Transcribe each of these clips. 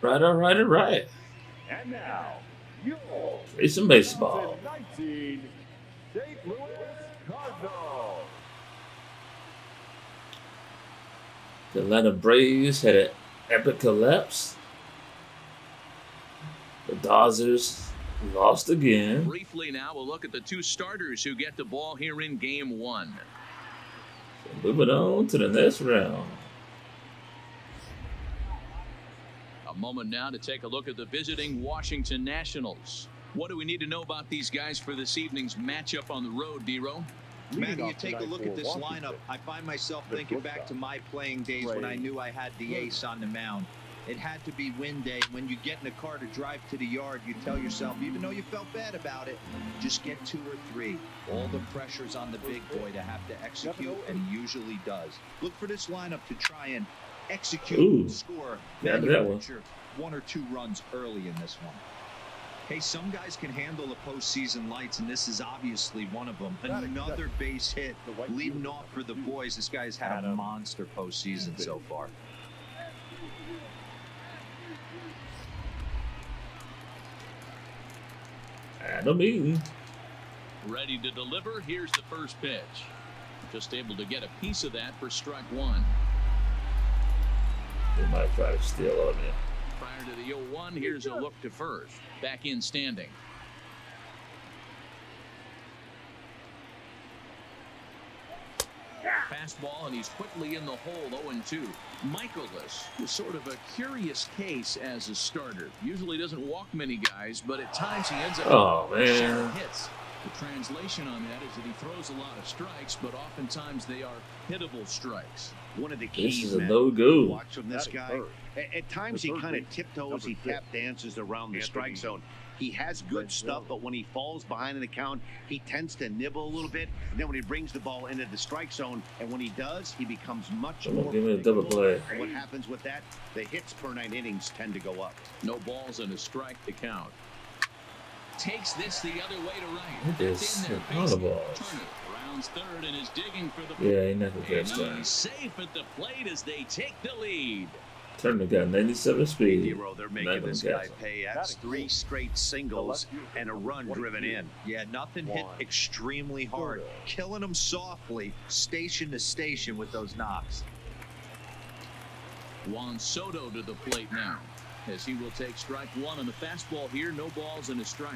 Right, all right, all right. And now, your Play some baseball. 2019 St. Louis Cardinals. The Atlanta Braves had an epic collapse. The Dodgers lost again. Briefly now, we'll look at the two starters who get the ball here in Game 1. So moving on to the next round. A moment now to take a look at the visiting Washington Nationals. What do we need to know about these guys for this evening's matchup on the road, D-Row? Matty, you take a look at this lineup. I find myself thinking back to my playing days when I knew I had the ace on the mound. It had to be win day. When you get in a car to drive to the yard, you tell yourself, even though you felt bad about it, just get 2 or 3. All the pressure's on the big boy to have to execute, and he usually does. Look for this lineup to try and execute and score. Yeah, that one. 1 or 2 runs early in this one. Hey, some guys can handle the postseason lights, and this is obviously one of them. Another base hit leading off for the boys. This guy's had a monster postseason so far. Adam Eaton. Ready to deliver. Here's the first pitch. Just able to get a piece of that for strike 1. They might try to steal on him. Prior to the 0-1, here's a look to first. Back in standing. Fastball, and he's quickly in the hole, 0-2. Michaelis is sort of a curious case as a starter. Usually doesn't walk many guys, but at times he ends up sharing hits. The translation on that is that he throws a lot of strikes, but oftentimes they are hittable strikes. One of the keys, this is a no-go. Watch from this guy. At times he kind of tiptoes, he tap dances around the strike zone. He has good stuff, but when he falls behind in the count, he tends to nibble a little bit. And then when he brings the ball into the strike zone, and when he does, he becomes much more. Give me a double play. And what happens with that? The hits per 9 innings tend to go up. No balls and a strike to count. Takes this the other way to right. It is on the ball. Rounds third and is digging for the. Yeah, he never gets and that. he's safe at the plate as they take the lead. Turner got 97 speed. Zero, they're making this guy pay. That's 3 straight singles and a run driven in. Yeah, nothing hit extremely hard. Killing them softly, station to station with those knocks. Juan Soto to the plate now, as he will take strike 1 on the fastball here. No balls and a strike.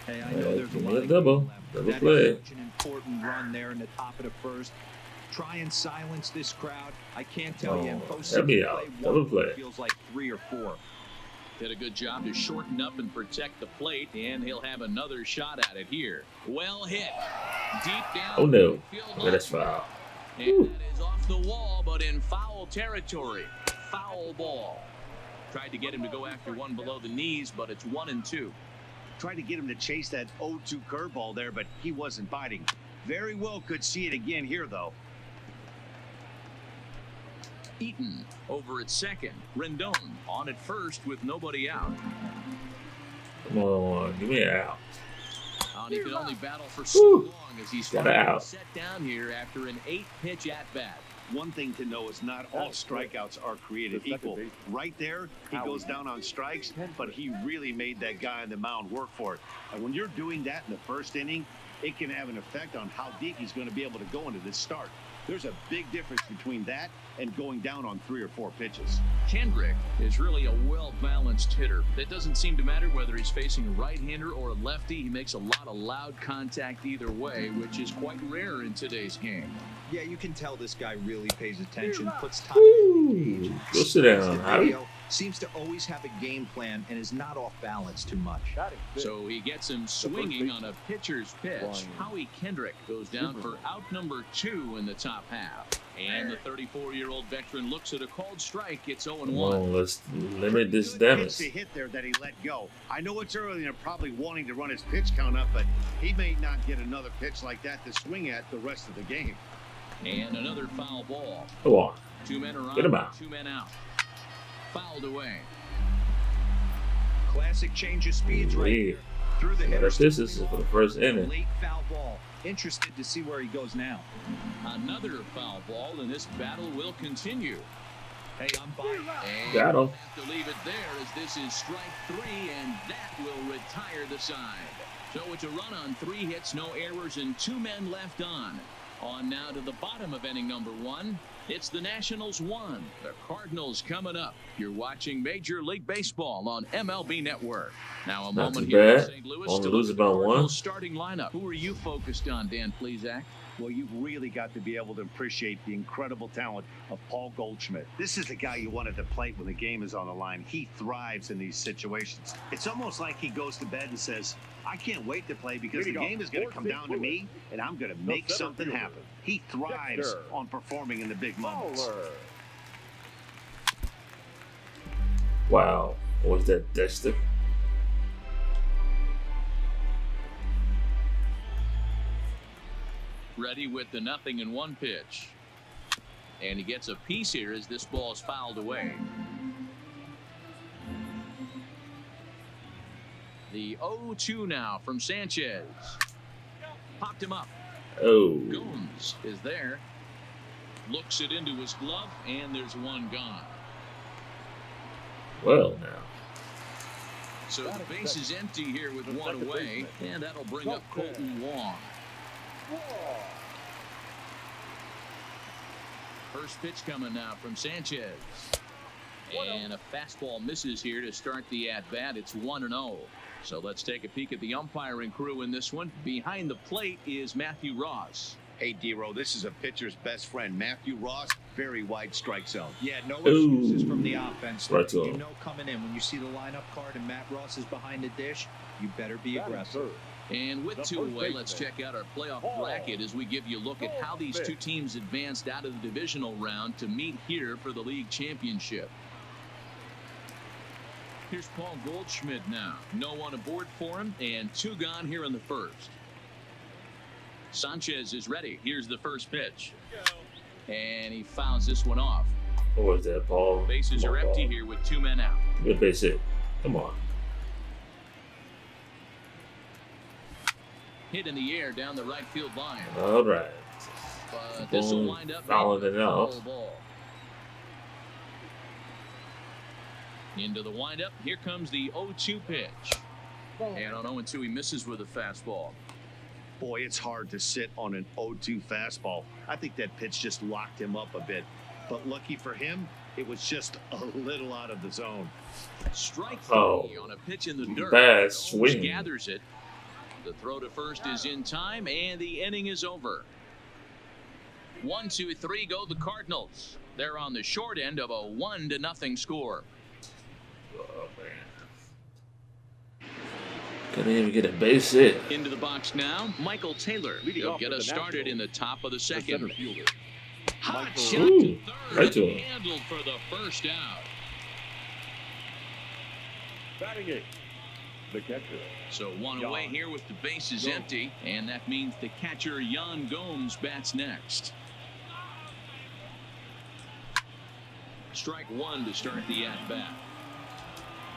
Hey, I know there's a lot of double play. Is such an important run there in the top of the first. Try and silence this crowd. I can't tell you in postseason play feels like 3 or 4. Did a good job to shorten up and protect the plate, and he'll have another shot at it here. Well hit. Deep down. Oh no. That's foul. And that is off the wall, but in foul territory. Foul ball. Tried to get him to go after one below the knees, but it's 1-2. Tried to get him to chase that 0-2 curveball there, but he wasn't biting. Very well could see it again here, though. Eaton over at second. Rendon on at first with nobody out. Come on, give me an out. He can only battle for so long as he's finally set down here after an 8-pitch at-bat. One thing to know is not all strikeouts are created equal. Right there, he goes down on strikes, but he really made that guy on the mound work for it. And when you're doing that in the first inning, it can have an effect on how deep he's going to be able to go into this start. There's a big difference between that and going down on 3 or 4 pitches. Kendrick is really a well-balanced hitter. It doesn't seem to matter whether he's facing a right-hander or a lefty. He makes a lot of loud contact either way, which is quite rare in today's game. Yeah, you can tell this guy really pays attention, puts time in the Go sit down, Harry. Seems to always have a game plan and is not off balance too much. So he gets him swinging on a pitcher's pitch. Howie Kendrick goes down for out number 2 in the top half. And the 34-year-old veteran looks at a called strike. It's 0-1. Come on, let's limit this damage. It's a hit there that he let go. I know it's early and they're probably wanting to run his pitch count up, but he may not get another pitch like that to swing at the rest of the game. And another foul ball. Come on. 2 men are on, Get him out. 2 men out. Fouled away. Classic change of speeds right here. Through the hitters. This is for the first inning. Late foul ball. Interested to see where he goes now. Another foul ball, and this battle will continue. Hey, I'm by. And Got him. have to leave it right there, as this is strike 3, and that will retire the side. So it's a run on 3 hits, no errors, and 2 men left on. On now to the bottom of inning number 1. It's the Nationals 1, the Cardinals coming up. You're watching Major League Baseball on MLB Network. Now a Not moment too here in bad. St. Louis Only to lose look at the about 1. Cardinals starting lineup. Who are you focused on, Dan Plesac? Well, you've really got to be able to appreciate the incredible talent of Paul Goldschmidt. This is the guy you want at the plate when the game is on the line. He thrives in these situations. It's almost like he goes to bed and says, I can't wait to play because the game is going to come down to me, and I'm going to make something happen. He thrives on performing in the big moments. Wow. What was that, Dexter? Ready with the 0-1 pitch. And he gets a piece here as this ball is fouled away. The 0-2 now from Sanchez. Popped him up. Oh. Gomes is there. Looks it into his glove, and there's 1 gone. Well, now. So the base is empty here with 1 away, and that'll bring up Colton Wong. First pitch coming now from Sanchez. And a fastball misses here to start the at-bat. It's 1-0. So let's take a peek at the umpiring crew in this one. Behind the plate is Matthew Ross. Hey, D-Row, this is a pitcher's best friend, Matthew Ross. Very wide strike zone. Yeah, no excuses from the Ooh. offense. Right to You him. know coming in, when you see the lineup card and Matt Ross is behind the dish, you better be aggressive. And with 2 away, let's check out our playoff bracket as we give you a look at how these 2 teams advanced out of the divisional round to meet here for the league championship. Here's Paul Goldschmidt now. No one aboard for him, and 2 gone here in the first. Sanchez is ready. Here's the first pitch. And he fouls this one off. What was that, Paul? Bases Come are on, empty Paul. here with 2 men out. Good base hit. Come on. Hit in the air down the right field line. All right. But this will wind up Fouling being it a out. foul ball. Into the windup. Here comes the 0-2 pitch. And on 0-2, he misses with a fastball. Boy, it's hard to sit on an 0-2 fastball. I think that pitch just locked him up a bit. But lucky for him, it was just a little out of the zone. Strike 3 on a pitch in the dirt. Bad Holmes swing. gathers it. The throw to first is in time, and the inning is over. 1, 2, 3 go the Cardinals. They're on the short end of a 1-0 score. Oh, man. Couldn't even get a base hit. Into the box now, Michael Taylor. He'll get us started in the top of the second. Hot shot Ooh, to third. right to him. Handled for the first out. Batting 8, the catcher. So 1 away here with the bases empty, and that means the catcher Yan Gomes bats next. Strike 1 to start the at-bat.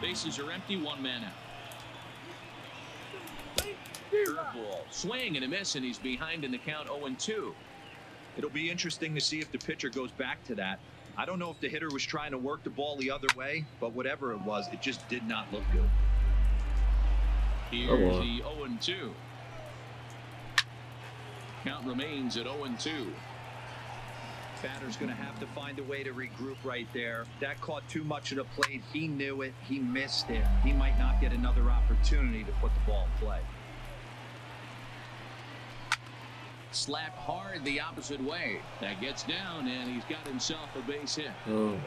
Bases are empty, 1 man out. Curveball, swing and a miss, and he's behind in the count 0-2. It'll be interesting to see if the pitcher goes back to that. I don't know if the hitter was trying to work the ball the other way, but whatever it was, it just did not look good. Here's the 0-2. Count remains at 0-2. Batter's going to have to find a way to regroup right there. That caught too much of the plate. He knew it. He missed it. He might not get another opportunity to put the ball in play. Slapped hard the opposite way. That gets down, and he's got himself a base hit. Oh, man.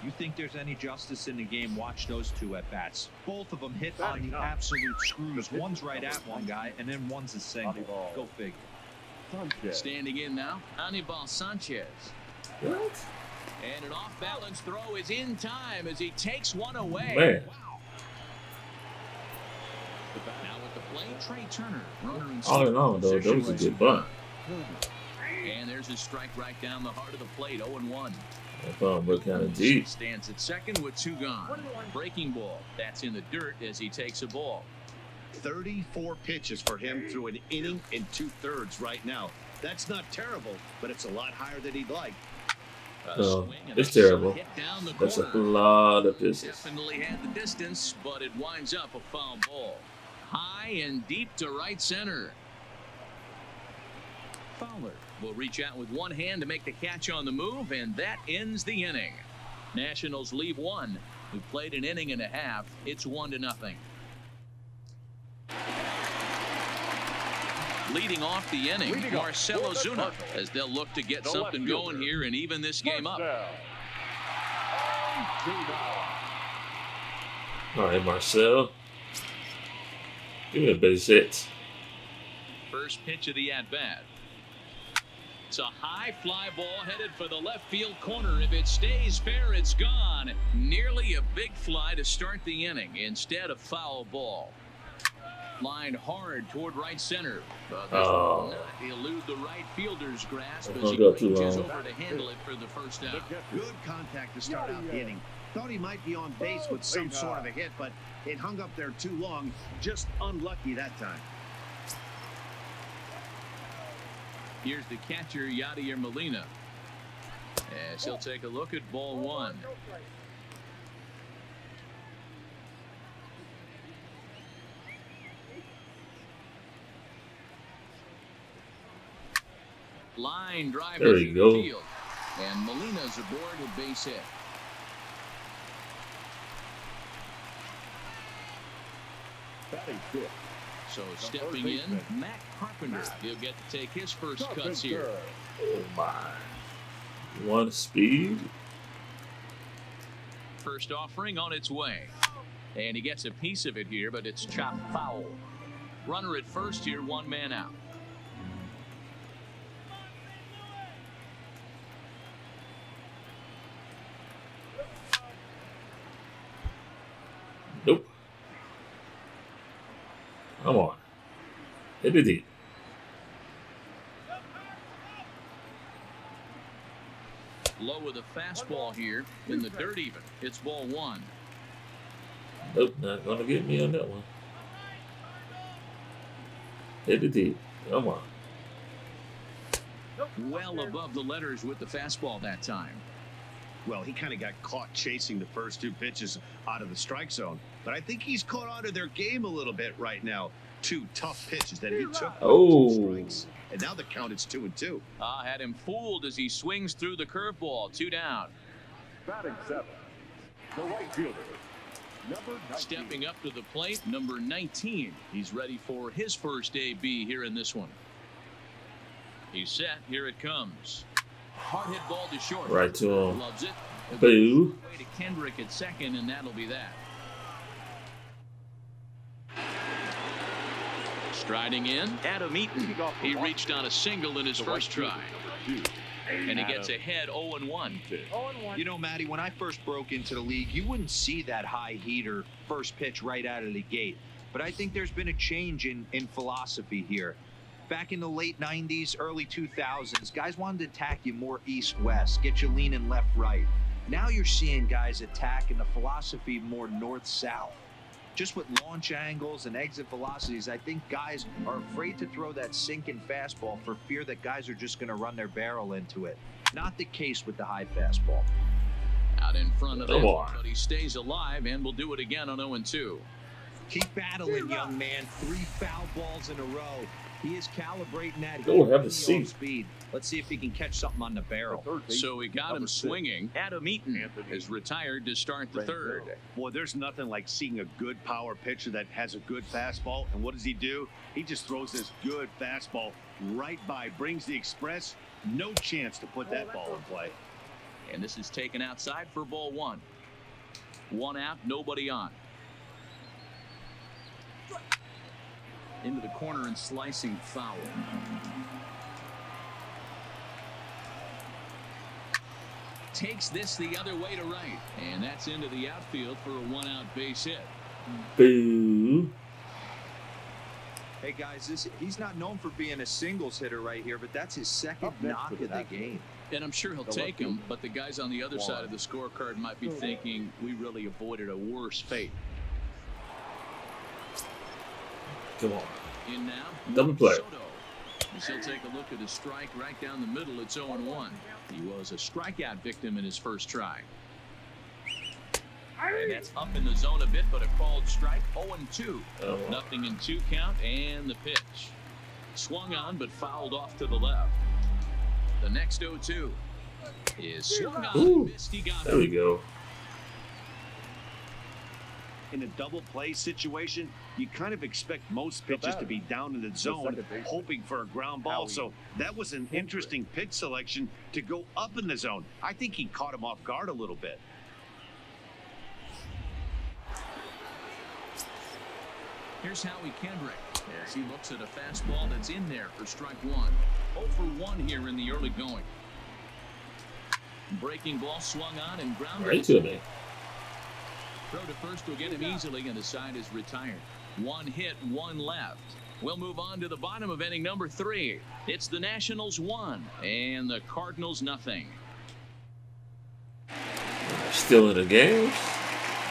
You think there's any justice in the game? Watch those 2 at bats. Both of them hit on the absolute screws. One's right at one guy, and then one's a single. Go figure. Standing in now, Anibal Sanchez. What? And an off-balance throw is in time as he takes 1 away. Man. Wow. Now with the play, Trey Turner. Runner in All in all, though, that was a good bunt. And there's his strike right down the heart of the plate, 0-1. I thought it was kind of deep. Stands at second with 2 gone. Breaking ball. That's in the dirt as he takes a ball. 34 pitches for him through an inning and 2/3 right now. That's not terrible, but it's a lot higher than he'd like. No, it's terrible. That's a lot of pitches. Definitely had the distance, but it winds up a foul ball. High and deep to right center. Fowler will reach out with one hand to make the catch on the move, and that ends the inning. Nationals leave one. We played an inning and a half. It's 1-0. Leading off the inning, Marcell Ozuna, as they'll look to get something going here and even this game up. All right, Marcell. Give me a base hit. First pitch of the at-bat. It's a high fly ball headed for the left field corner. If it stays fair, it's gone. Nearly a big fly to start the inning. Instead, a foul ball. Line hard toward right center. But this will not elude the right fielder's grasp as he reaches over to handle it for the first out. Good contact to start out the inning. Thought he might be on base with some sort of a hit, but it hung up there too long. Just unlucky that time. Here's the catcher, Yadier Molina. As he'll take a look at ball one. Line drive there to you go. the field. And Molina's aboard a base hit. So stepping in, Matt Carpenter. He'll get to take his first cuts here. Oh my. One speed. First offering on its way. And he gets a piece of it here, but it's chopped foul. Runner at first here, one man out. Nope. Come on. Hit it deep. Low with a fastball here in the dirt even. It's ball one. Nope, not gonna get me on that one. Hit it deep. Come on. Well above the letters with the fastball that time. Well, he kind of got caught chasing the first two pitches out of the strike zone. But I think he's caught onto their game a little bit right now. Two tough pitches that he took. Oh. Strikes. And now the count is 2-2. Had him fooled as he swings through the curveball. 2 down. Batting seven, the right fielder, number 19. Stepping up to the plate, number 19. He's ready for his first AB here in this one. He's set. Here it comes. Hard hit ball to short. Right to him. Loves it. Boo. Way to Kendrick at second, and that'll be that. Striding in, Adam Eaton. He reached on a single in his first try. And he gets ahead 0-1. You know, Matty, when I first broke into the league, you wouldn't see that high heater first pitch right out of the gate. But I think there's been a change in philosophy here. Back in the late 90s, early 2000s, guys wanted to attack you more east-west, get you leaning left-right. Now you're seeing guys attack in the philosophy more north-south. Just with launch angles and exit velocities, I think guys are afraid to throw that sinking fastball for fear that guys are just going to run their barrel into it. Not the case with the high fastball. Out in front of him, but he stays alive and will do it again on 0-2. Keep battling, young man. 3 foul balls in a row. He is calibrating that have a seat. Speed. Let's see if he can catch something on the barrel. So we got him swinging. Adam Eaton is retired to start the third. Boy, there's nothing like seeing a good power pitcher that has a good fastball. And what does he do? He just throws this good fastball right by, brings the express. No chance to put that ball in play. And this is taken outside for ball one. 1 out, nobody on. Into the corner and slicing foul. Takes this the other way to right. And that's into the outfield for a 1-out base hit. Boo. Hey, guys, he's not known for being a singles hitter right here, but that's his second knock of the game. And I'm sure he'll take him, but the guys on the other side of the scorecard might be thinking we really avoided a worse fate. Come on. In now, Double play. Soto. As he'll take a look at his strike right down the middle. It's 0-1. He was a strikeout victim in his first try. And that's up in the zone a bit, but a called strike. 0-2. Oh. Nothing in 2 count, and the pitch. Swung on, but fouled off to the left. The next 0-2 is swung on and missed. He got it. There we go. In a double play situation, you kind of expect most pitches to be down in the zone, hoping for a ground ball. So that was an interesting pitch selection to go up in the zone. I think he caught him off guard a little bit. Here's Howie Kendrick as he looks at a fastball that's in there for strike 1. 0 for 1 here in the early going. Breaking ball swung on and grounded. Right to me. Throw to first will get him easily, and the side is retired. 1 hit, 1 left. We'll move on to the bottom of inning number 3. It's the Nationals 1 and the Cardinals nothing. Still in the game.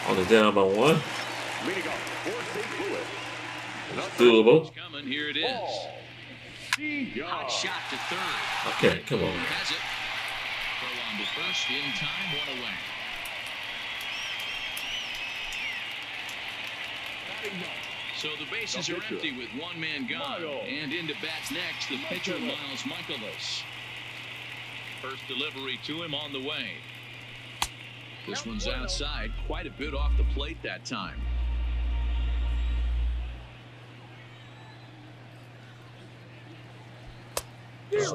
Only down by 1. Leading off for St. Louis. Doable. Coming, here it is. Hot shot to third. Okay, come on. Has it. Throw on to first in time, 1 away. So the bases are empty with 1 man gone. And into bats next, the pitcher, Miles Michaelis. First delivery to him on the way. This one's outside, quite a bit off the plate that time.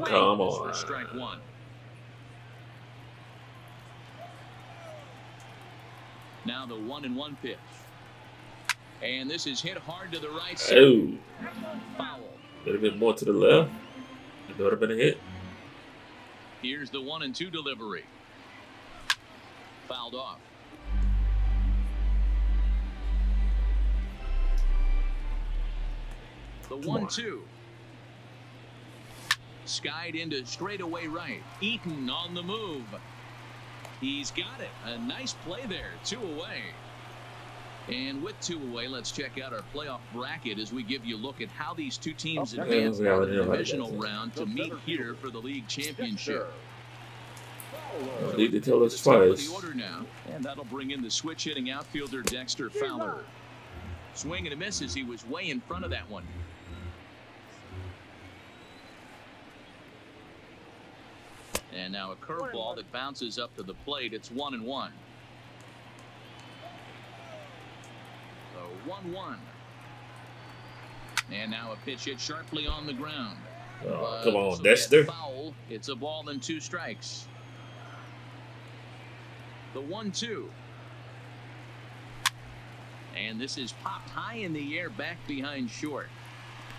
Come on. For strike 1. Now the 1-1 pitch. And this is hit hard to the right side. Oh. Foul. A little bit more to the left. It would have been a hit. Here's the 1-2 delivery. Fouled off. The 1-2. Skied into straightaway right. Eaton on the move. He's got it. A nice play there. 2 away. And with 2 away, let's check out our playoff bracket as we give you a look at how these 2 teams advance in the divisional round to meet here for the league championship. I need to tell us twice. twice. The order now, and that'll bring in the switch-hitting outfielder Dexter Fowler. Swing and a miss as he was way in front of that one. And now a curveball that bounces up to the plate. It's 1-1. So 1-1. And now a pitch hit sharply on the ground. Oh, come on, Dexter. Foul. It's a ball and 2 strikes. The 1-2. And this is popped high in the air back behind short.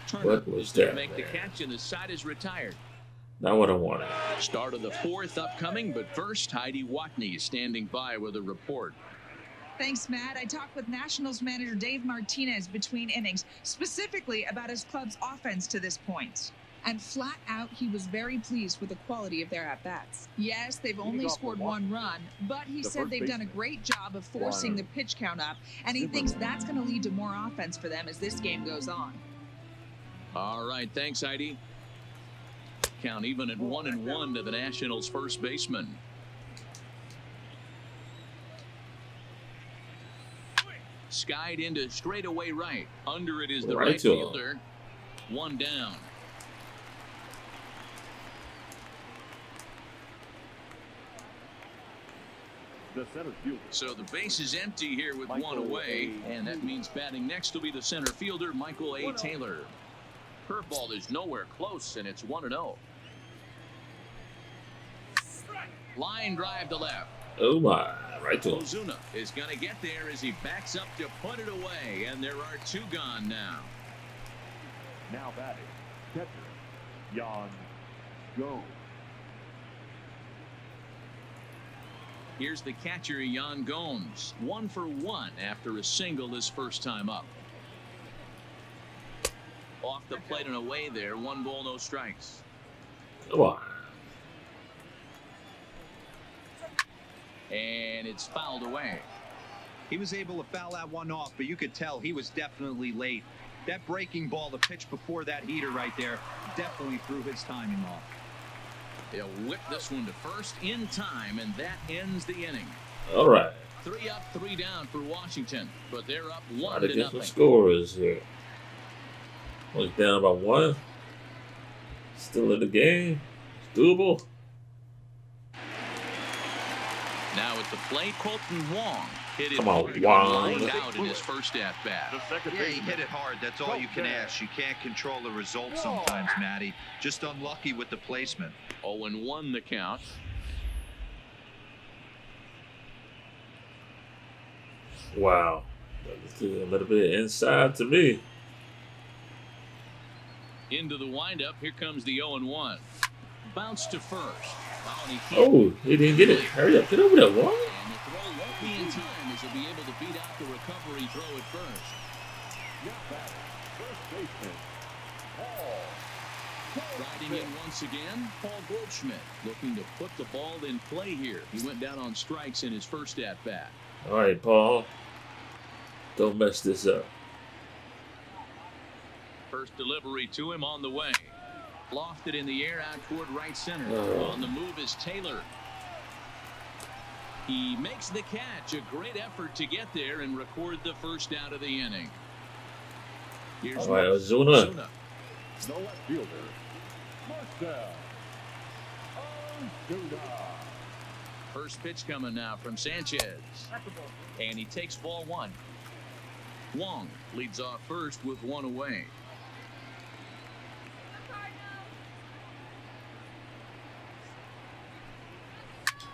Turner What was that, to make man? the catch, and the side is retired. Not what I wanted. Start of the 4th upcoming, but first, Heidi Watney standing by with a report. Thanks, Matt. I talked with Nationals manager Dave Martinez between innings, specifically about his club's offense to this point. And flat out, he was very pleased with the quality of their at-bats. Yes, they've only scored 1 run, but he said they've done a great job of forcing the pitch count up, and he thinks that's going to lead to more offense for them as this game goes on. All right, thanks, Heidi. Count even at 1-1 to the Nationals' first baseman. Skied into straightaway right. Under it is the right fielder. 1 down. The center fielder. So the base is empty here with 1 away, and that means batting next will be the center fielder, Michael A. Taylor. Curveball is nowhere close, and it's 1-0. Line drive to left. Oh my, right to him. Ozuna is going to get there as he backs up to put it away, and there are 2 gone now. Now batting, catcher, Yan Go. Here's the catcher, Yan Gomes. 1 for 1 after a single his first time up. Off the plate and away there. 1 ball, no strikes. Come on. And it's fouled away. He was able to foul that one off, but you could tell he was definitely late. That breaking ball, the pitch before that heater right there, definitely threw his timing off. They'll whip this one to first in time, and that ends the inning. All right. 3 up, 3 down for Washington, but they're up Try 1 to to get some nothing. scorers here. Only down by 1. Still in the game. It's doable. Now at the plate, Colton Wong hit it Come on, hard, Wong. lined out in his first at bat. The second Yeah, he baseman. hit it hard. That's all you can ask. You can't control the result sometimes, Matty. Just unlucky with the placement. 0-1 the count. Wow. A little bit inside to me. Into the windup. Here comes the 0-1. Bounce to first. Oh, and he can't. Oh, he didn't get it. Hurry up. Get over there. What? And the throw won't be in time as he'll be able to beat out the recovery throw at first. Now batting, first baseman, Paul. Riding in once again, Paul Goldschmidt looking to put the ball in play here. He went down on strikes in his first at bat. All right, Paul. Don't mess this up. First delivery to him on the way. Lofted in the air out toward right center. Oh. On the move is Taylor. He makes the catch. A great effort to get there and record the first out of the inning. Here's All right, Ozuna. Ozuna. No left fielder, Marcel Ozuna. First pitch coming now from Sanchez. And he takes ball 1. Wong leads off first with 1 away.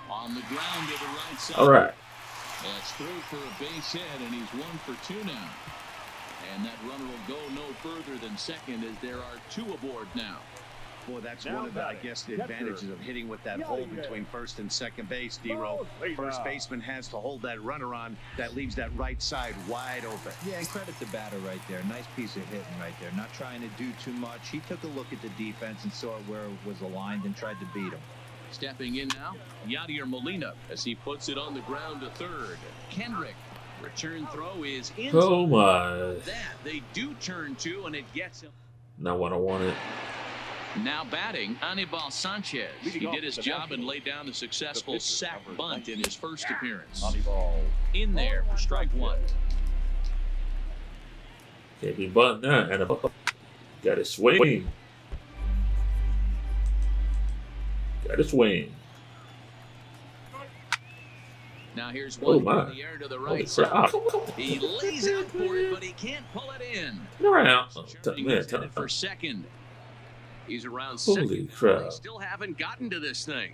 On the ground to the right side. All right. That's through for a base hit, and he's 1 for 2 now. And that runner will go no further than second as there are 2 aboard now. Boy, that's one of the, I guess, the advantages of hitting with that hole between first and second base, D-Row. First baseman has to hold that runner on. That leaves that right side wide open. Yeah, and credit the batter right there. Nice piece of hitting right there. Not trying to do too much. He took a look at the defense and saw where it was aligned and tried to beat him. Stepping in now, Yadier Molina as he puts it on the ground to third. Kendrick, return throw is in. Oh, my. That they do turn to, and it gets him. Not what I wanted. Now batting, Anibal Sanchez. He did his job and laid down a successful sac bunt in his first appearance. In there for strike 1. Can't be bunting that. And got to swing. Got to swing. Now here's Oh, one my. in the air to the Holy right side. crap. He lays out for it, but he can't pull it in. Get around. Churning Man, is headed for second. He's around Holy second. crap. They still haven't gotten to this thing.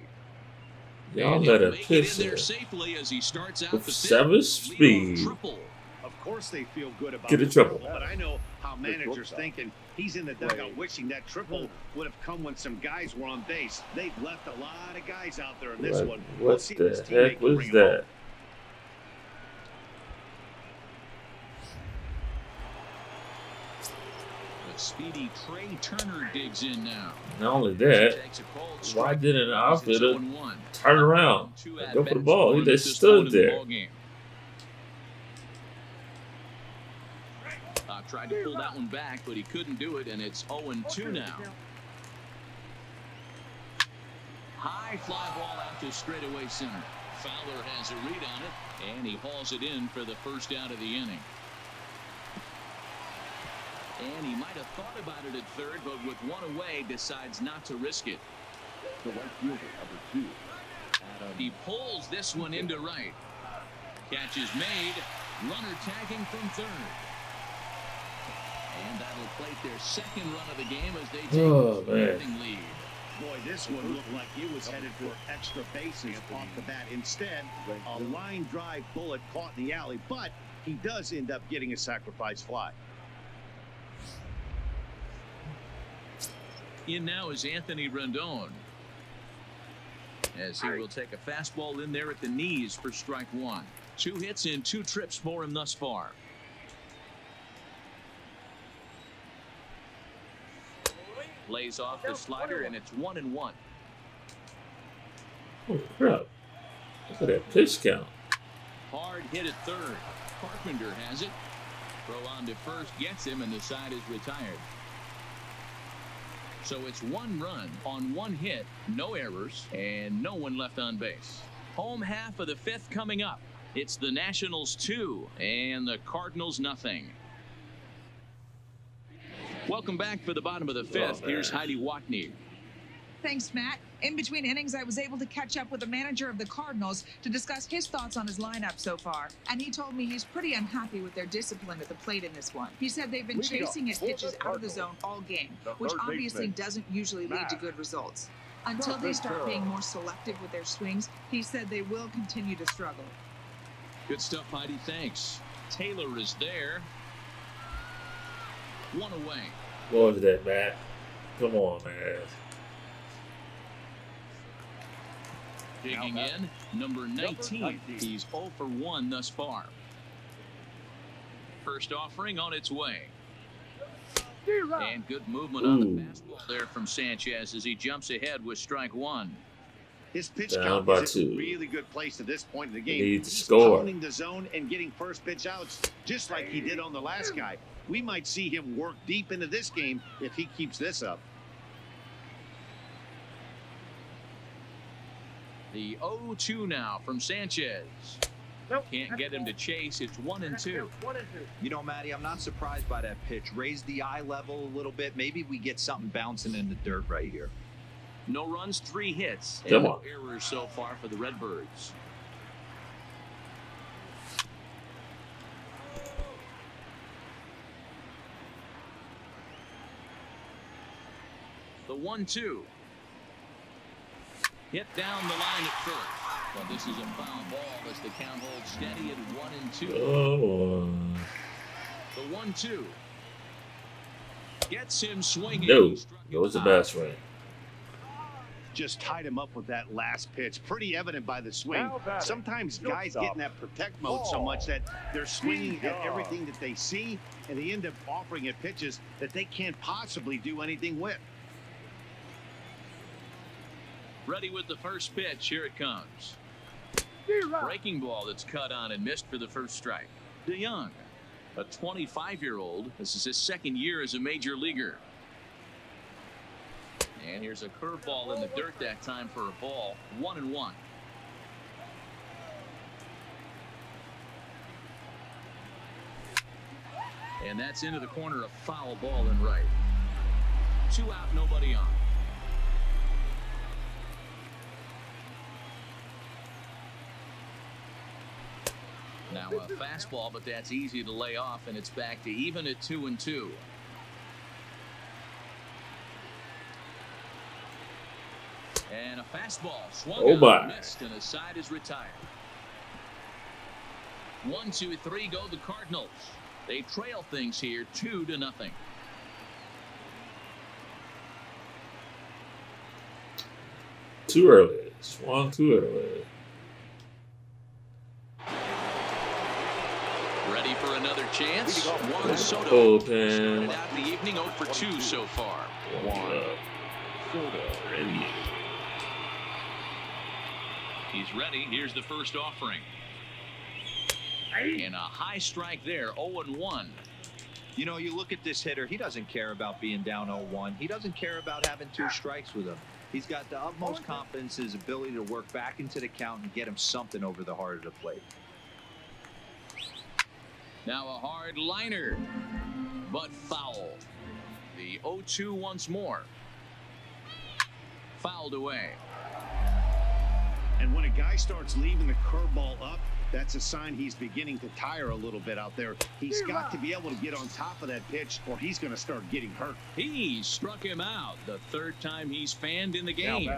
Y'all And let he'll him make it pitch in there it. safely as he starts out With the 7 leadoff speed. triple. Of course they feel good about Get a the triple. but I know how managers thinking. He's in the dugout wishing that triple would have come when some guys were on base. They've left a lot of guys out there in this one. We'll What see if his the teammate heck can was bring him home. that? The speedy Trey Turner digs in now. Not only that, Takes a cold why strike. didn't the It's outfielder 0-1. turn around 2 and go for the at-bats ball? for He him just at this stood point in the there. ballgame. Tried to pull that one back, but he couldn't do it, and it's 0-2 now. High fly ball out to straightaway center. Fowler has a read on it, and he hauls it in for the first out of the inning. And he might have thought about it at third, but with 1 away, decides not to risk it. The right fielder, number 2. He pulls this one into right. Catch is made. Runner tagging from third. And that'll plate their second run of the game as they take Oh, a man. 3-0 lead. Boy, this one looked like it was headed for extra bases off the bat. Instead, a line drive bullet caught in the alley, but he does end up getting a sacrifice fly. In now is Anthony Rendon, as he will take a fastball in there at the knees for strike 1. 2 hits and 2 trips for him thus far. Lays off the slider, and it's 1-1. Holy crap. Look at that pitch count. Hard hit at third. Carpenter has it. Throw on to first gets him, and the side is retired. So it's 1 run on 1 hit, no errors, and no one left on base. Home half of the 5th coming up. It's the Nationals 2 and the Cardinals nothing. Welcome back for the bottom of the 5th. Here's Heidi Watney. Thanks, Matt. In between innings, I was able to catch up with the manager of the Cardinals to discuss his thoughts on his lineup so far. And he told me he's pretty unhappy with their discipline at the plate in this one. He said they've been chasing his pitches out of the zone all game, which obviously doesn't usually lead to good results. Until they start being more selective with their swings, he said they will continue to struggle. Good stuff, Heidi. Thanks. Taylor is there. 1 away. What was that, Matt? Come on, man. Digging in, number 19. He's 0 for 1 thus far. First offering on its way. And good movement on the fastball there from Sanchez as he jumps ahead with strike 1. His pitch count is in a really good place at this point in the game. He needs to He's score. pounding the zone and getting first pitch outs just like he did on the last guy. We might see him work deep into this game if he keeps this up. The 0-2 now from Sanchez. Can't get him to chase. It's 1-2. You know, Matty, I'm not surprised by that pitch. Raise the eye level a little bit. Maybe we get something bouncing in the dirt right here. No runs, 3 hits. Come and no on. errors so far for the Redbirds. The 1-2. Hit down the line at first. But this is a foul ball as the count holds steady at 1-2. Oh. The 1-2. Gets him swinging. No. He struck him That was the out. best swing. Just tied him up with that last pitch. Pretty evident by the swing. Sometimes guys get in that protect mode so much that they're swinging at everything that they see, and they end up offering at pitches that they can't possibly do anything with. Ready with the first pitch. Here it comes. Breaking ball that's cut on and missed for the first strike. DeYoung, a 25-year-old. This is his 2nd year as a major leaguer. And here's a curveball in the dirt that time for a ball. 1-1. And that's into the corner, a foul ball in right. 2 out, nobody on. Now a fastball, but that's easy to lay off, and it's back to even at 2-2. And a fastball swung out, missed, and a side is retired. 1, 2, 3 go the Cardinals. They trail things here 2-0. Too early. Swung too early. Ready for another chance? Juan Soto started out the evening 0 for 2 so far. He's ready. Here's the first offering. And a high strike there, 0-1. You know, you look at this hitter, he doesn't care about being down 0-1. He doesn't care about having 2 strikes with him. He's got the utmost confidence in his ability to work back into the count and get him something over the heart of the plate. Now a hard liner, but foul. The 0-2 once more. Fouled away. And when a guy starts leaving the curveball up, that's a sign he's beginning to tire a little bit out there. He's got to be able to get on top of that pitch or he's going to start getting hurt. He struck him out the 3rd time he's fanned in the game.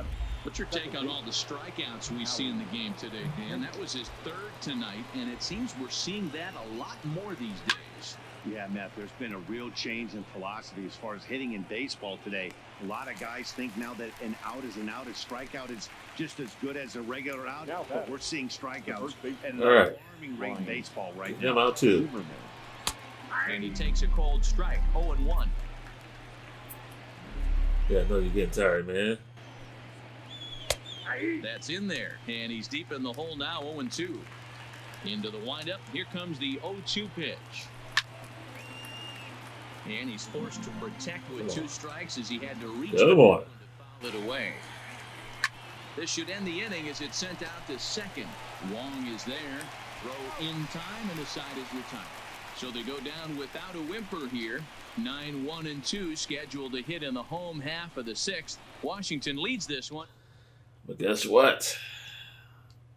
What's your take on all the strikeouts we see in the game today, Dan? That was his 3rd tonight, and it seems we're seeing that a lot more these days. Yeah, Matt, there's been a real change in philosophy as far as hitting in baseball today. A lot of guys think now that an out is an out, a strikeout is just as good as a regular out, but we're seeing strikeouts at an alarming rate in baseball right now. Him out too. And he takes a cold strike, 0-1. Yeah, I know you're getting tired, man. That's in there, and he's deep in the hole now, 0-2. Into the windup, here comes the 0-2 pitch. And he's forced to protect with 2 strikes as he had to reach Good one. to foul it away. This should end the inning as it's sent out to second. Wong is there. Throw in time, and the side is retired. So they go down without a whimper here. 9-1-2 scheduled to hit in the home half of the 6th. Washington leads this one. But guess what?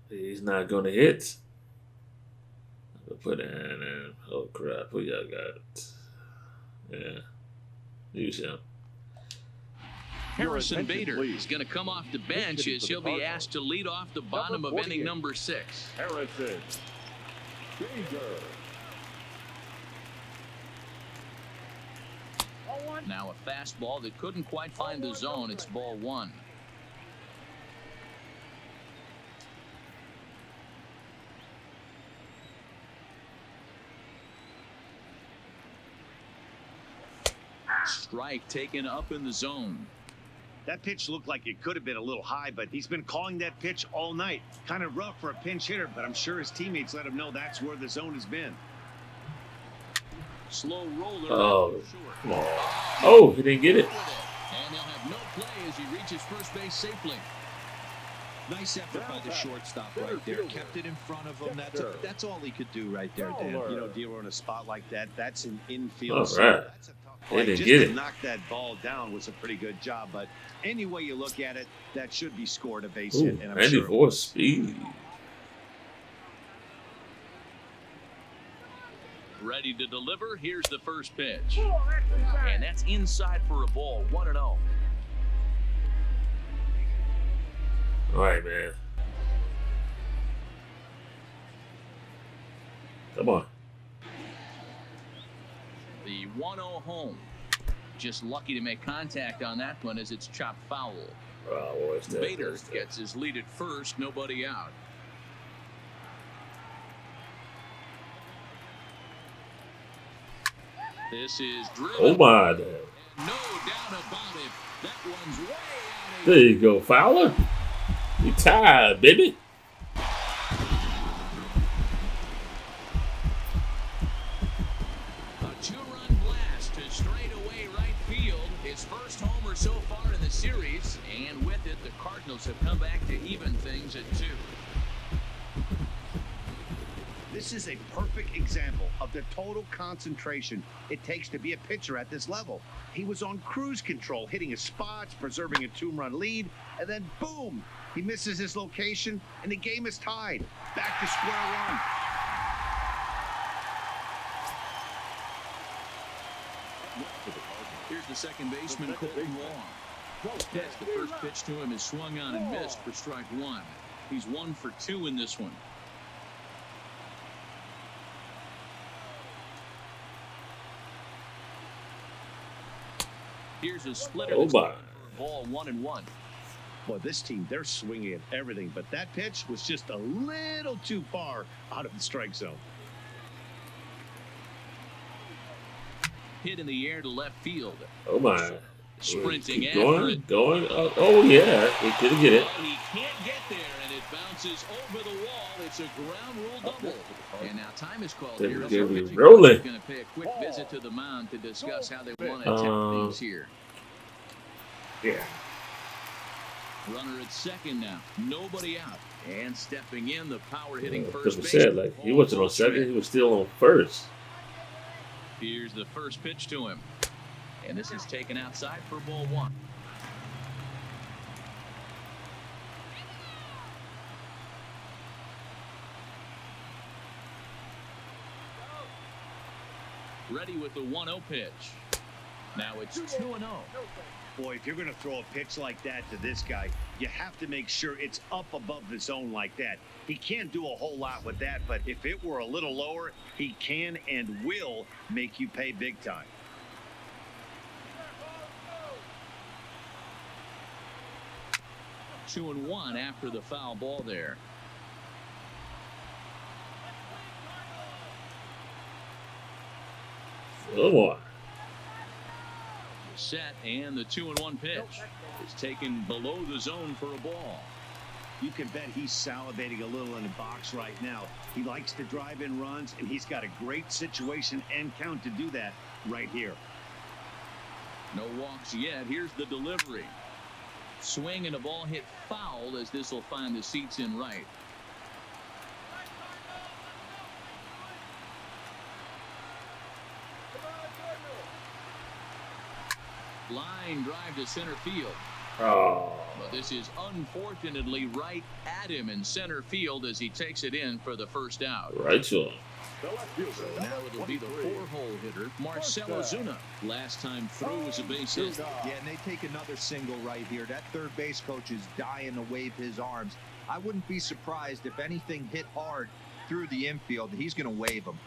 He's not going to hit. I'm going to put in. Oh, crap. Who y'all got? Yeah. Use him. Harrison Bader is going to come off the bench as he'll be asked to lead off the bottom of inning number 6. Harrison Bader. Now a fastball that couldn't quite find the zone. It's ball 1. Strike taken up in the zone. That pitch looked like it could have been a little high, but he's been calling that pitch all night. Kind of rough for a pinch hitter, but I'm sure his teammates let him know that's where the zone has been. Slow roller. Oh, come on. Oh, he didn't get it. And they'll have no play as he reaches first base safely. Nice effort by the shortstop right there. Kept it in front of him. That's all he could do right there, Dan. You know, dealer in a spot like that, that's an infield. All So right. that's a tough They play. didn't Just get to it. knock that ball down was a pretty good job, but any way you look at it, that should be scored a base Ooh, hit. And I'm sure it 94 was. speed. Ready to deliver. Here's the first pitch. And that's inside for a ball. 1-0. All right, man. Come on. The 1-0 home. Just lucky to make contact on that one as it's chopped foul. Oh, what's that? Bader gets his lead at first. Nobody out. This is driven. Oh, my. No doubt about it. That one's way out of There you go, Fowler. You tired, baby. A 2-run blast to straightaway right field. His first homer so far in the series. And with it, the Cardinals have come back to even things at 2. This is a perfect example of the total concentration it takes to be a pitcher at this level. He was on cruise control, hitting his spots, preserving a 2-run lead, and then boom, he misses his location, and the game is tied. Back to square one. Here's the second baseman, Colton Wong. That's the first pitch to him is swung on and missed for strike 1. He's 1 for 2 in this one. Here's a splitter. Oh, my. Ball 1-1. Boy, this team, they're swinging at everything, but that pitch was just a little too far out of the strike zone. Hit in the air to left field. Oh, my. Sprinting Keep after going, it. going. Oh, yeah. He couldn't get it. Oh, he can't get there, and it bounces over the wall. It's a ground rule double. And now time is called They here. were So gonna be pitching rolling. coach is going to pay a quick visit to the mound to discuss how they want to attack things here. Yeah. Runner at second now. Nobody out. And stepping in, the power hitting Because first we base. said, like, he wasn't on second. He was still on first. Here's the first pitch to him. And this is taken outside for ball 1. Ready with the 1-0 pitch. Now it's 2-0. Boy, if you're going to throw a pitch like that to this guy, you have to make sure it's up above the zone like that. He can't do a whole lot with that, but if it were a little lower, he can and will make you pay big time. Two and one after the foul ball there. Good one. Set, and the 2-1 pitch is taken below the zone for a ball. You can bet he's salivating a little in the box right now. He likes to drive in runs, and he's got a great situation and count to do that right here. No walks yet. Here's the delivery. Swing and a ball hit foul as this will find the seats in right. Line drive to center field. Oh. But this is unfortunately right at him in center field as he takes it in for the first out. Right to him. So now it'll be the 4-hole hitter, Marcell Ozuna. Last time through was a base hit. Yeah, and they take another single right here. That third base coach is dying to wave his arms. I wouldn't be surprised if anything hit hard through the infield. He's going to wave them.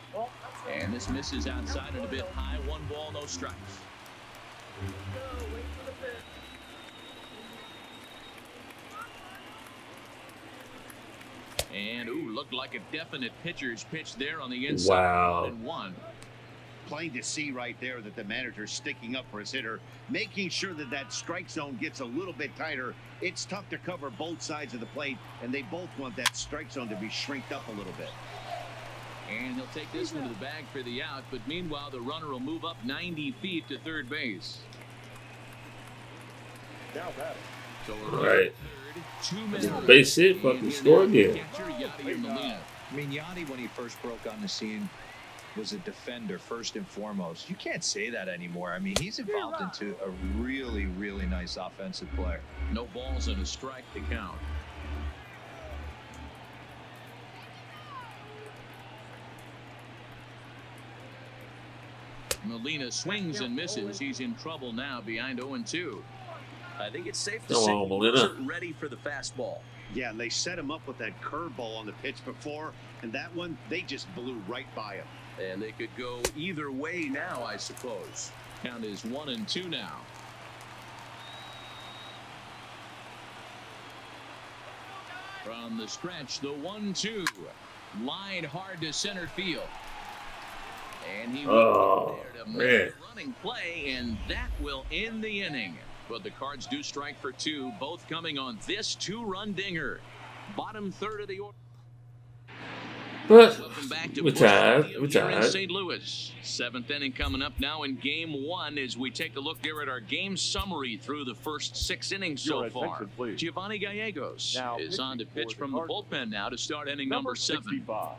And this misses outside and a bit high. 1 ball, no strikes. And, looked like a definite pitcher's pitch there on the inside. Wow. 1-1. Plain to see right there that the manager's sticking up for his hitter, making sure that that strike zone gets a little bit tighter. It's tough to cover both sides of the plate, and they both want that strike zone to be shrinked up a little bit. And he'll take this one to the bag for the out, but meanwhile the runner will move up 90 feet to third base. Now batting. So Right. 2 men. Base hit, fucking score again. Catcher Yadier Molina. I mean, Yachty, when he first broke on the scene, was a defender first and foremost. You can't say that anymore. I mean, he's evolved into a really, really nice offensive player. No balls and a strike to count. Molina swings and misses. He's in trouble now behind 0-2. I think it's safe to Come say on, he Molina. wasn't ready for the fastball. Yeah, and they set him up with that curveball on the pitch before, and that one, they just blew right by him. And they could go either way now, I suppose. Count is 1-2 now. From the stretch, the 1-2. Line hard to center field. And he Oh, there to make man. a running play, and that will end the inning. But the Cards do strike for 2, both coming on this 2-run dinger. Bottom third of the order. But Welcome back to we're Busch tired. Stadium We're here in tired. St. Louis. 7th inning coming up now in Game 1 as we take a look here at our game summary through the first 6 innings so Your far. attention, please. Giovanni Gallegos Now is on to pitching pitch for from the the bullpen now to start inning number 7. 65.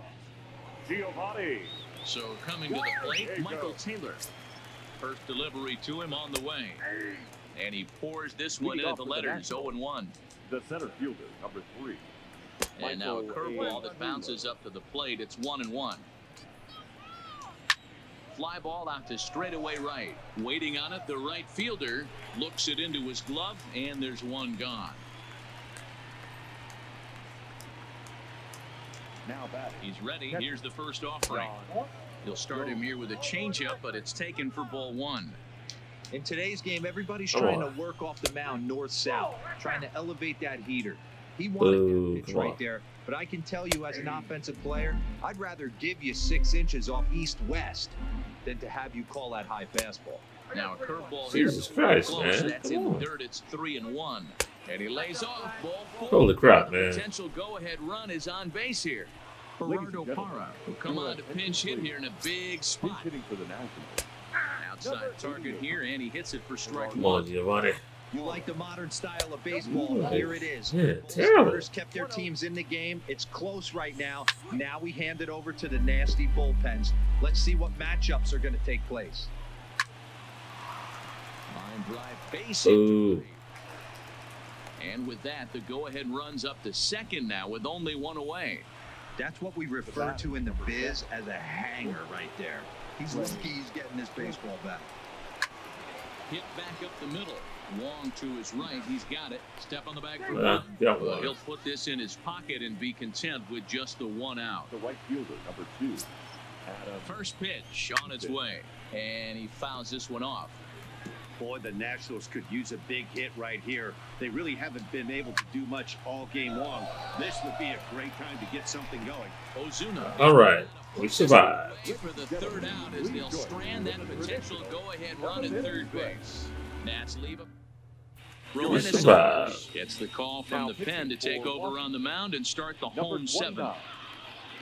Giovanni. So coming to the plate, Michael Taylor. First delivery to him on the way. And he pours this one in at the letters, 0-1. The center fielder, number 3. And now a Michael curveball A. that bounces up to the plate. It's 1-1. Fly ball out to straightaway right. Waiting on it, the right fielder looks it into his glove, and there's one gone. Now batting. He's ready. Here's the first offering. He'll start him here with a changeup, but it's taken for ball 1. In today's game, everybody's Come trying on. to work off the mound north-south, trying to elevate that heater. He wanted Ooh, that pitch come right on. there, but I can tell you as an offensive player, I'd rather give you 6 inches off east-west than to have you call that high fastball. Now a curveball Jesus here. Christ, Close. man. That's in the dirt. It's 3-1. And he lays off. Ball 4. Holy crap, man. Potential go-ahead run is on base here. Gerardo Parra will come on to pinch hit here in a big He's spot. hitting for the Nationals. Outside target here, and he hits it for strike Come on, 1. Giovanni. You like the modern style of baseball? Ooh, Here it is. yeah, Both terrible. starters kept their teams in the game. It's close right now. Now we hand it over to the nasty bullpens. Let's see what matchups are going to take place. Line drive, base hit. Ooh. And with that, the go-ahead runs up to second now with only 1 away. That's what we refer to in the biz as a hanger right there. He's lucky he's getting this baseball back. Hit back up the middle. Wong to his right. He's got it. Step on the bag for Yeah, 1. yeah, But well. he'll put this in his pocket and be content with just the 1 out. The right fielder, number 2. Adam. First pitch on its way. And he fouls this one off. Boy, the Nationals could use a big hit right here. They really haven't been able to do much all game long. This would be a great time to get something going. Ozuna. All right. We survived. For the third out as they'll strand that potential go-ahead run at third base. Nats leave him. We survived. Gets the call from the pen to take over on the mound and start the Number home 7. 29.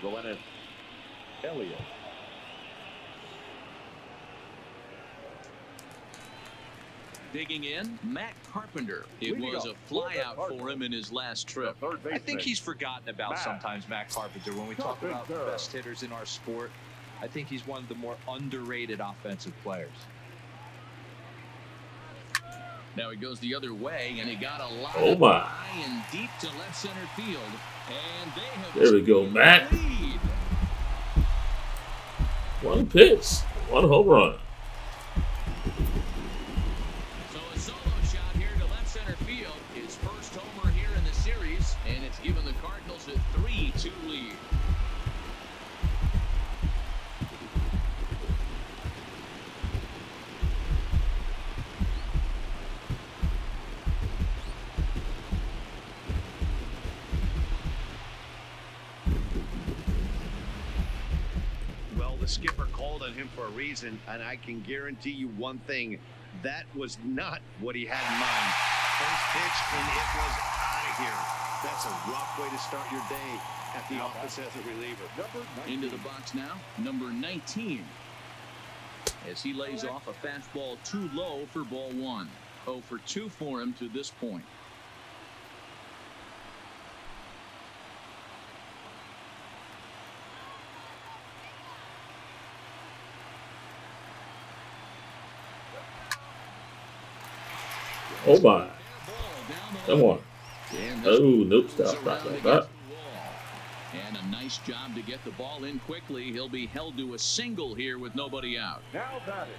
Rowan Elliott. Digging in, Matt Carpenter. It was a flyout for him in his last trip. I think he's forgotten about sometimes, Matt Carpenter. When we talk about the best hitters in our sport, I think he's one of the more underrated offensive players. Now he goes the other way, and he got a lot Oh my. high and deep to left center field. And they have There we go, Matt. lead. One pitch, one home run. So a solo shot here to left center field. His first homer here in the series, and it's given the Cardinals a 3-2 lead. Well, the skipper called on him for a reason, and I can guarantee you one thing. That was not what he had in mind. First pitch, and it was out of here. That's a rough way to start your day at the office as a reliever. Into the box now, number 19. As he lays off a fastball too low for ball one. 0 for 2 for him to this point. Oh my. Come on. And Oh, this nope. goes Stop around that. against the wall. And a nice job to get the ball in quickly. He'll be held to a single here with nobody out. Now batting.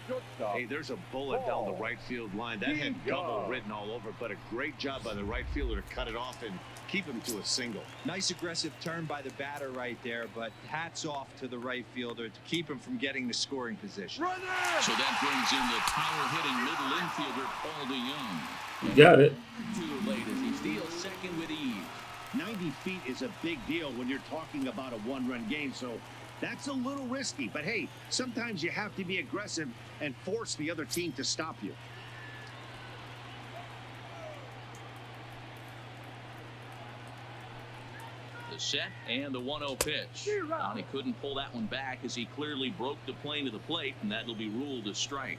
Shortstop. Hey, there's a bullet down the right field line. That had double written all over, but a great job by the right fielder to cut it off and keep him to a single. Nice aggressive turn by the batter right there, but hats off to the right fielder to keep him from getting the scoring position. So that brings in the power-hitting middle infielder, Paul DeYoung. You got it. Too late as he steals second with ease. 90 feet is a big deal when you're talking about a one-run game, so that's a little risky. But hey, sometimes you have to be aggressive and force the other team to stop you. The set and the 1-0 pitch. And he couldn't pull that one back as he clearly broke the plane to the plate, and that'll be ruled a strike.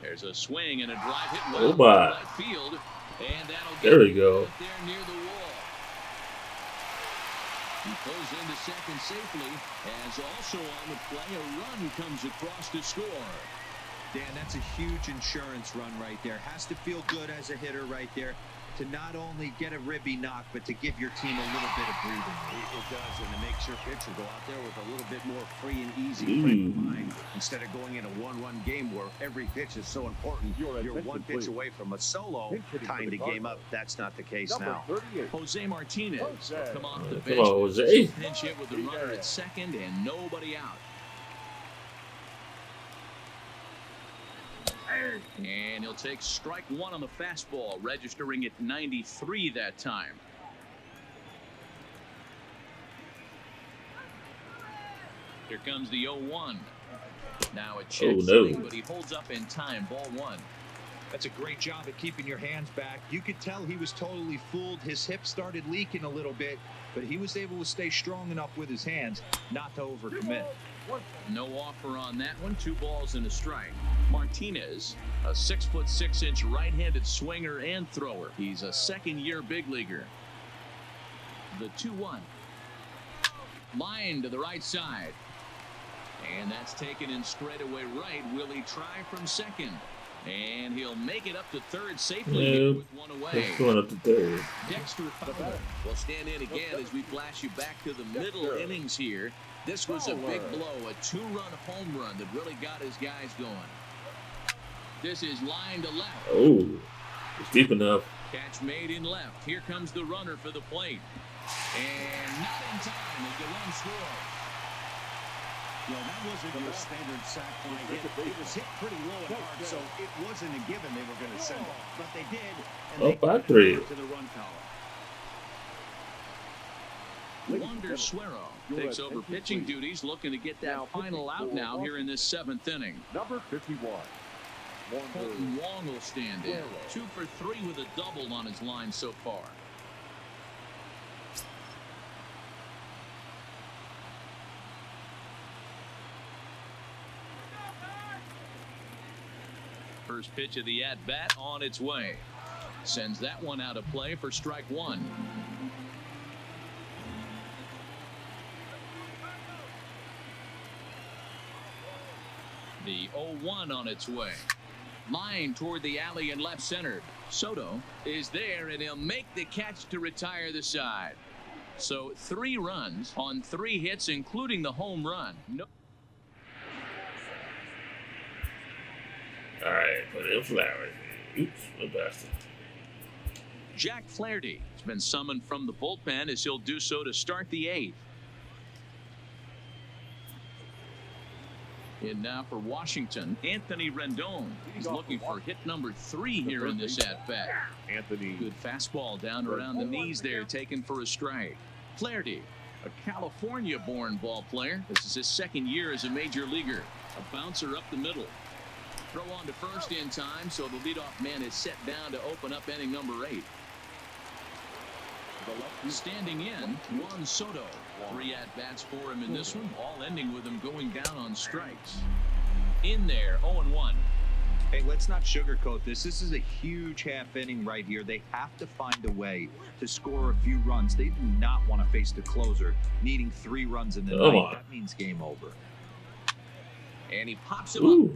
There's a swing and a drive hit well Oh my. right field, and that'll get There we go. there near the wall. He pulls into second safely, as also on the play, a run comes across to score. Dan, that's a huge insurance run right there. Has to feel good as a hitter right there to not only get a ribby knock, but to give your team a little bit of breathing room. It does, and it makes your pitcher go out there with a little bit more free and easy frame of mind instead of going in a one-run game where every pitch is so important. You're one pitch away from a solo tying the game up. That's not the case now. 38. Jose Martinez will come off the Come bench. on, Jose. Pinch hit with the runner at second and nobody out. And he'll take strike one on the fastball, registering at 93 that time. Here comes the 0-1. Now a check swing, but he holds up in time. Ball one. That's a great job at keeping your hands back. You could tell he was totally fooled. His hip started leaking a little bit, but he was able to stay strong enough with his hands not to overcommit. No offer on that one. 2 balls and a strike. Martinez, a 6'6" right-handed swinger and thrower. He's a second-year big leaguer. The 2-1. Line to the right side. And that's taken in straightaway right. Will he try from second? And he'll make it up to third safely here with one away. He's going up to third. Dexter Fowler will stand in again as we flash you back to the middle innings here. This was a big blow, a 2-run home run that really got his guys going. This is line to left. Oh, it's deep enough. Catch made in left. Here comes the runner for the plate. And not in time as the run scores. Yeah, that wasn't your standard sac fly hit. It was hit pretty low and hard, so it wasn't a given they were going to send it. But they did, and they got it to the run column. Wander Suero takes over pitching duties, looking to get that final out now here in this 7th inning. Number 51. Colton Wong will stand in. 2 for 3 with a double on his line so far. First pitch of the at-bat on its way. Sends that one out of play for strike one. The 0-1 on its way. Line toward the alley and left center. Soto is there, and he'll make the catch to retire the side. So 3 runs on 3 hits, including the home run. No. All right, put in Flowers. Oops, my bastard. Jack Flaherty has been summoned from the bullpen as he'll do so to start the 8th. And now for Washington, Anthony Rendon. He's looking for hit number 3 here in this at-bat. Anthony. Good fastball down around the knees there, taken for a strike. Flaherty, a California-born ball player. This is his 2nd year as a major leaguer. A bouncer up the middle. Throw on to first in time, so the leadoff man is set down to open up inning number 8. Standing in, Juan Soto. 3 at-bats for him in this one, all ending with him going down on strikes. In there, 0-1. Hey, let's not sugarcoat this. This is a huge half inning right here. They have to find a way to score a few runs. They do not want to face the closer, needing 3 runs in the ninth. That means game over. And he pops him up.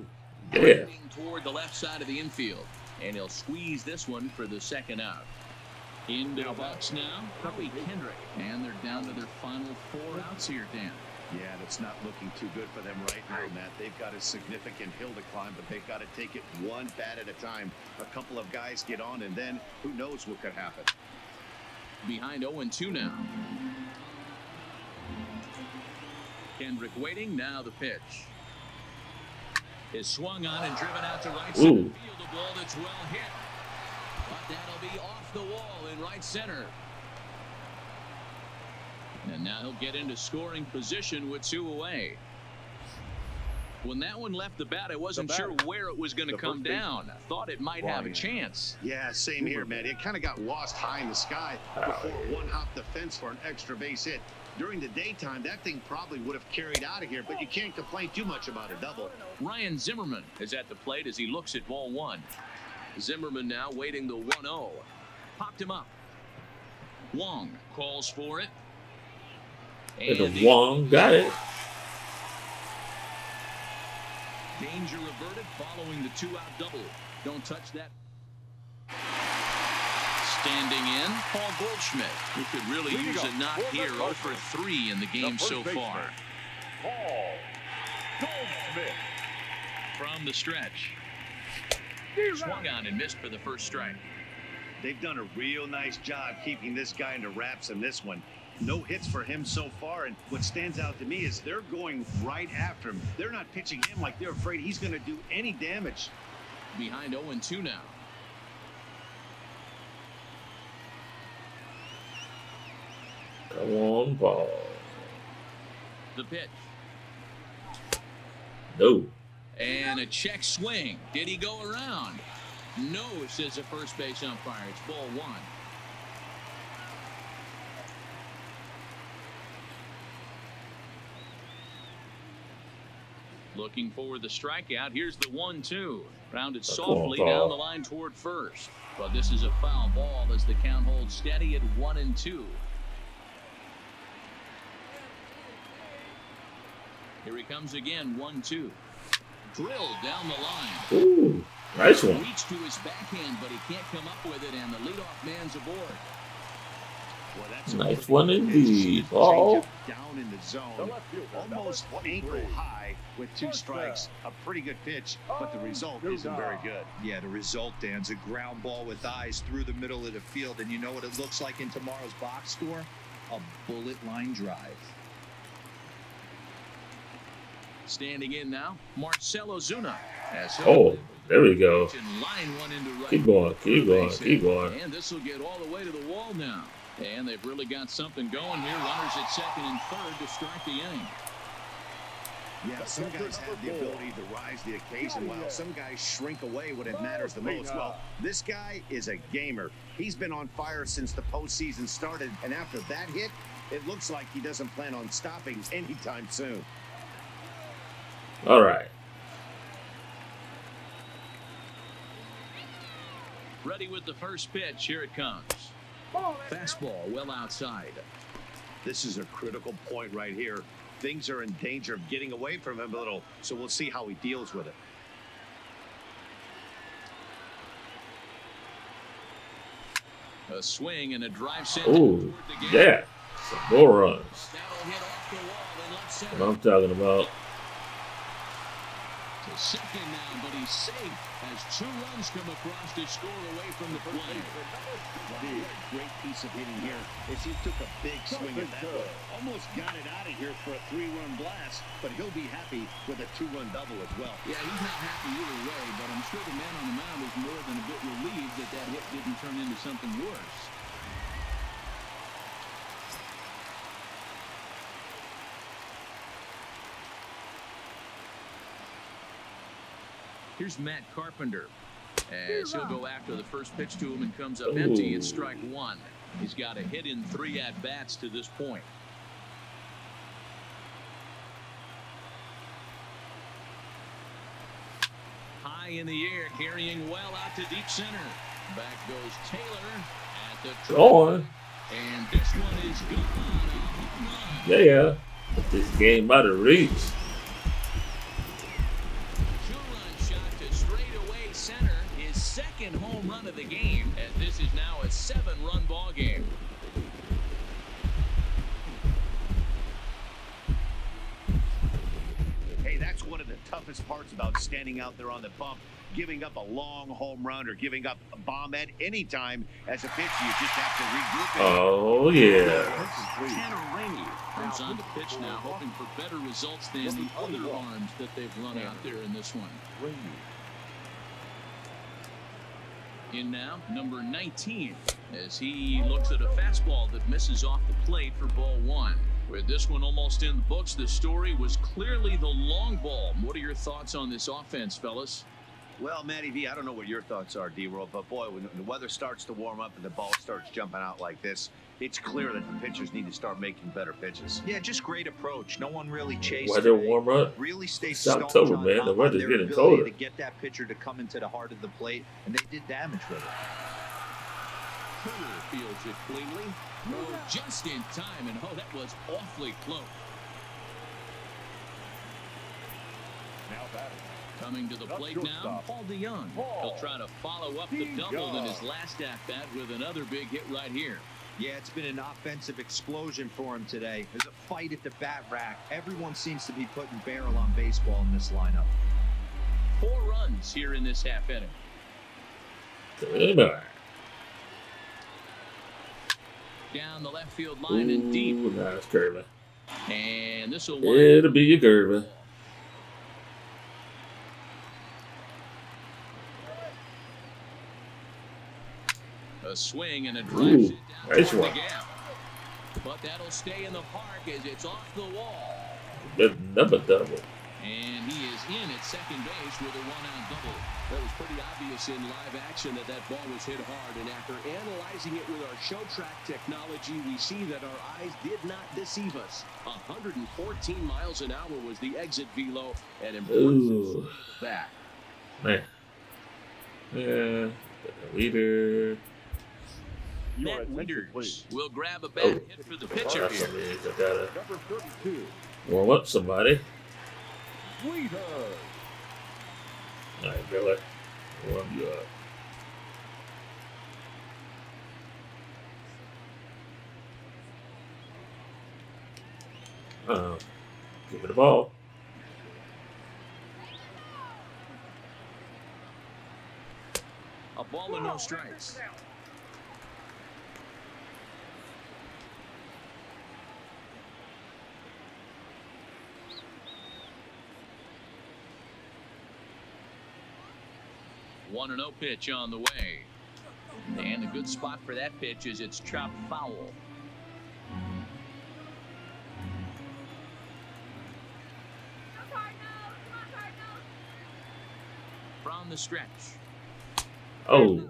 Drifting toward the left side of the infield. And he'll squeeze this one for the 2nd out. Into the box now, Howie Kendrick. And they're down to their final 4 outs here, Dan. Yeah, that's not looking too good for them right now, Matt. They've got a significant hill to climb, but they've got to take it one bat at a time. A couple of guys get on, and then who knows what could happen. Behind 0-2 now. Kendrick waiting, now the pitch. Is swung on and driven out to right center field. A ball that's well hit. But that'll be off the wall in right center. And now he'll get into scoring position with 2 away. When that one left the bat, I wasn't sure where it was going to come down. I thought it might have a chance. Yeah, same here, man. It kind of got lost high in the sky before one hopped the fence for an extra base hit. During the daytime, that thing probably would have carried out of here, but you can't complain too much about a double. Ryan Zimmerman is at the plate as he looks at ball 1. Zimmerman now waiting the 1-0. Popped him up. Wong calls for it. And Wong got it. Danger averted following the 2-out double. Don't touch that. Standing in, Paul Goldschmidt, who could really use a knock here. 0 for 3 in the game so far. Paul Goldschmidt. From the stretch. Swung on and missed for the first strike. They've done a real nice job keeping this guy into wraps in this one. No hits for him so far, and what stands out to me is they're going right after him. They're not pitching him like they're afraid he's going to do any damage. Behind 0-2 now. Come on, Paul. The pitch. No. And a check swing. Did he go around? No, says the first base umpire. It's ball 1. Looking for the strikeout. Here's the 1-2. Rounded softly down the line toward first. But this is a foul ball as the count holds steady at 1-2. Here he comes again, 1-2. Drilled down the line. Ooh, nice one. Reached to his backhand, but he can't come up with it, and the leadoff man's aboard. Well, that's nice one indeed, Paul. Down in the zone, almost ankle high with 2 strikes. A pretty good pitch, but the result isn't very good. Yeah, the result, Dan's a ground ball with eyes through the middle of the field, and you know what it looks like in tomorrow's box score? A bullet line drive. Standing in now, Marcelo Zuna. Oh, there we go. Line one into right. Keep going, keep going, keep going. And this will get all the way to the wall now. And they've really got something going here. Runners at second and third to start the inning. Yeah, some guys have the ability to rise the occasion while some guys shrink away when it matters the most. Well, this guy is a gamer. He's been on fire since the postseason started, and after that hit, it looks like he doesn't plan on stopping anytime soon. All right. Ready with the first pitch. Here it comes. Fastball well outside. This is a critical point right here. Things are in danger of getting away from him a little, so we'll see how he deals with it. A swing and a drive sent Oh, toward the gap. yeah. Some more runs. That'll hit off the wall in left center. What I'm talking about. To second now, but he's safe as 2 runs come across to score away from the plate. Great piece of hitting here as he took a big swing at that one. Almost got it out of here for a 3-run blast, but he'll be happy with a 2-run double as well. Yeah, he's not happy either way, but I'm sure the man on the mound is more than a bit relieved that that hit didn't turn into something worse. Here's Matt Carpenter as he'll go after the first pitch to him and comes up empty. It's strike 1. He's got a hit in 3 at-bats to this point. High in the air, carrying well out to deep center. Back goes Taylor at the On. and this one is gone. Yeah. This game out of reach. 2-run shot to straightaway center. His second home run of the game, and this is now a 7-run ball game. Hey, that's one of the toughest parts about standing out there on the bump. Giving up a long home run or giving up a bomb at any time as a pitcher, you just have to regroup it. Oh, yeah. Tanner Rainey comes on the pitch now, hoping for better results than the other arms that they've run out there in this one. In now, number 19, as he looks at a fastball that misses off the plate for ball 1. With this one almost in the books, the story was clearly the long ball. What are your thoughts on this offense, fellas? Well, Matty V, I don't know what your thoughts are, D-Roll, but boy, when the weather starts to warm up and the ball starts jumping out like this, it's clear that the pitchers need to start making better pitches. Yeah, just great approach. No one really chased. Weather today. warm up. Really stayed It's staunch October, on man. top The of weather's their getting ability colder. to get that pitcher to come into the heart of the plate, and they did damage with it. Turner fields it cleanly. Oh, just in time, and that was awfully close. Now batting. Coming to the plate now, Paul DeYoung. He'll try to follow up the double in his last at-bat with another big hit right here. Yeah, it's been an offensive explosion for him today. There's a fight at the bat rack. Everyone seems to be putting barrel on baseball in this lineup. 4 runs here in this half inning. Good. Down the left field line and deep. Ooh, nice curve. And this will It'll be your curve. a swing and a drive Ooh, down nice toward one. the gap. But that'll stay in the park as it's off the wall. Another double. And he is in at second base with a 1-out double. That was pretty obvious in live action that ball was hit hard. And after analyzing it with our show track technology, we see that our eyes did not deceive us. 114 miles an hour was the exit velo and Ooh. back. Man. Yeah. Leader. Matt Winters will grab a bad hit for the pitcher That's here. something I gotta Number 32. warm up somebody. Leader. All right, Billy. Warm you up. Give it a ball. A ball and no strikes. One and 0 pitch on the way. And a good spot for that pitch is it's chopped foul. From the stretch. Oh.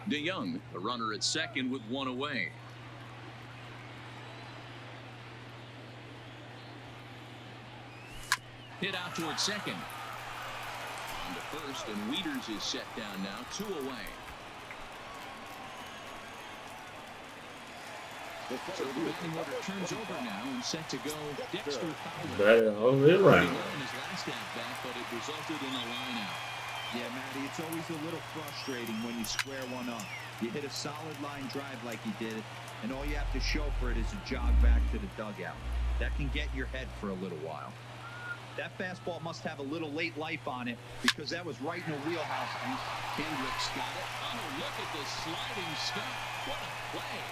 DeYoung, the runner at second with 1 away. Hit out towards second. And the first, and Wieters is set down now, 2 away. So the batting order turns over now and set to go Dexter Fowler. Better hold it right. His last at-bat, but it resulted in a line-out. Yeah, Matty, it's always a little frustrating when you square one up. You hit a solid line drive like he did, and all you have to show for it is a jog back to the dugout. That can get your head for a little while. That fastball must have a little late life on it because that was right in the wheelhouse. Kendricks got it. Oh, look at the sliding stop. What a play.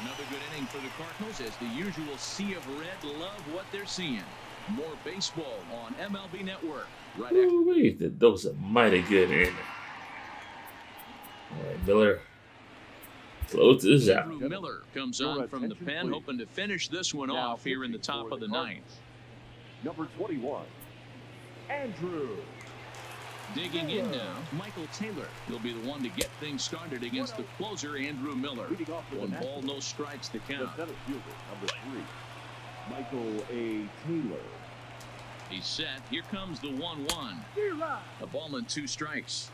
Another good inning for the Cardinals as the usual sea of red love what they're seeing. More baseball on MLB Network. Right after. Those are mighty good inning. All right, Miller closes out. Andrew Miller comes on from the pen, hoping to finish this one off here in the top of the ninth. Number 21, Andrew. Digging in now, Michael Taylor. He'll be the one to get things started against the closer, Andrew Miller. 1 ball, no strikes to count. The center fielder, number 3, Michael A. Taylor. He's set. Here comes the 1-1. A ball and 2 strikes.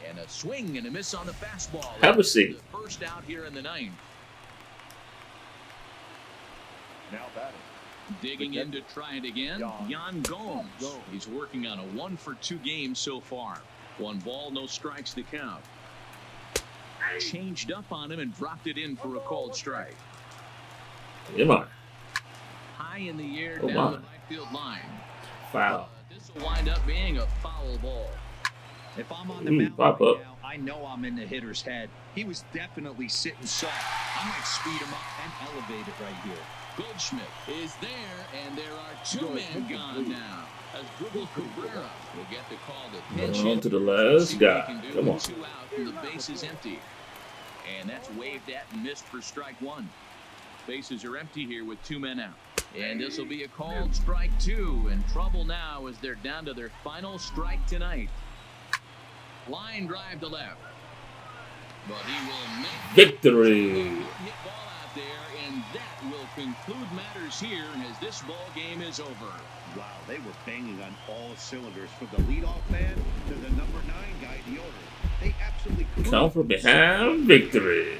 And a swing and a miss on the fastball. Have a seat. The first out here in the ninth. Now batting. Digging in to try it again, Yan Gomes. He's working on a 1-for-2 game so far. 1 ball, no strikes to count. Changed up on him and dropped it in for a called strike. Come on. High in the air down the right field line. Foul. This will wind up being a foul ball. If I'm on the mound pop right up. now, I know I'm in the hitter's head. He was definitely sitting soft. I might speed him up and elevate it right here. Goldschmidt is there, and there are 2 men gone now. As Dribble Cabrera will get the call to pitch. On to the last guy. Come on. 2 out, and the base is empty. And that's waved at and missed for strike 1. Bases are empty here with 2 men out. And this will be a called strike 2. And trouble now as they're down to their final strike tonight. Line drive to left. But he will make Victory. hit ball out there, and that will conclude matters here as this ball game is over. Wow, they were banging on all cylinders from the leadoff man to the number 9 guy in the order. They absolutely Come from behind victory.